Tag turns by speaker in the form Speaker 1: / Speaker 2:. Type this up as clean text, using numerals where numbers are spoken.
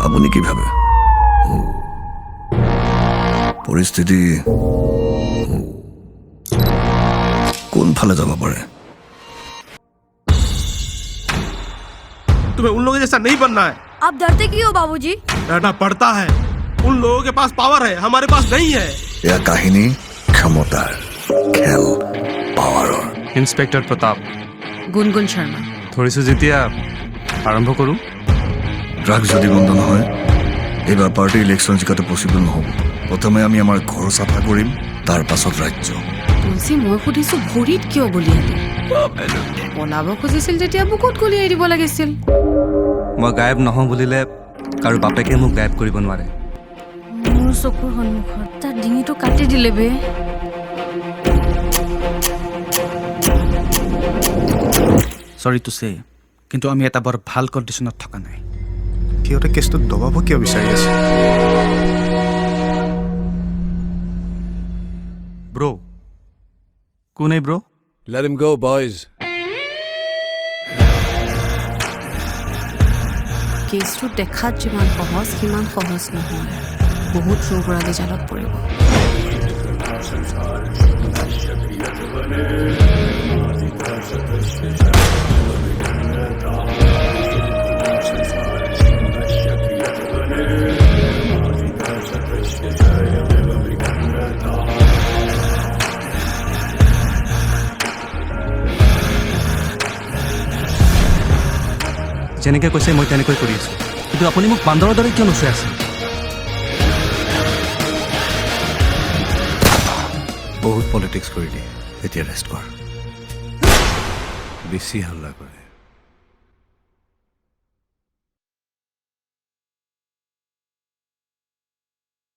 Speaker 1: আপুনি কি ভাবে পৰিস্থিতি কোনফালে যাব পাৰে
Speaker 2: तुम्हें उन लोगों जैसा नहीं बनना है।
Speaker 3: आप डरते क्यों हो बाबूजी?
Speaker 2: डरना पड़ता है, उन लोगों के पास पावर है, हमारे पास नहीं है।
Speaker 1: यह কাহিনী ক্ষমতাৰ খেল পাৱাৰৰ
Speaker 4: ইন্সপেক্টৰ প্ৰতাপ
Speaker 5: গুণগুণ শৰ্মা
Speaker 4: ধৰিছোঁ যেতিয়া আৰম্ভ কৰোঁ
Speaker 1: ড্ৰাগছ যদি বন্ধ নহয় এইবাৰ পাৰ্টি ইলেকশ্যন জিকাটো পচিবল নহ'ব প্ৰথমে আমি আমাৰ ঘৰ চাফা কৰিম তাৰ পাছত ৰাজ্য
Speaker 5: তুলসী মই সুধিছোঁ ভৰিত কিয় গুলিয়ালি পলাব খুজিছিল তেতিয়া বুকুত গুলিয়াই দিব লাগিছিল
Speaker 4: মই গায়ব নহওঁ বুলিলে কাৰো বাপেকে মোক গায়ব কৰিব নোৱাৰে
Speaker 3: মোৰ চকুৰ সন্মুখত তাৰ ডিঙিটো কাটি দিলে বে
Speaker 6: সৰি টু সে কিন্তু আমি এটা বৰ ভাল কণ্ডিশ্যনত থকা নাই সিহঁতে কেছটো দবাব কিয় বিচাৰি আছে
Speaker 4: ব্ৰ কোন এই ব্ৰ
Speaker 7: Let him go, boys.
Speaker 5: কেছটো দেখাত যিমান সহজ সিমান সহজ নহয় বহুত ৰোগৰাগী জালত পৰিব
Speaker 4: যেনেকৈ কৈছে মই তেনেকৈ কৰি আছোঁ কিন্তু আপুনি মোক বান্দৰৰ দৰে কিয় নচুৱাই আছে
Speaker 1: বহুত পলিটিক্স কৰিলি এতিয়া ৰেষ্ট কৰ বেছি হাল্লা কৰে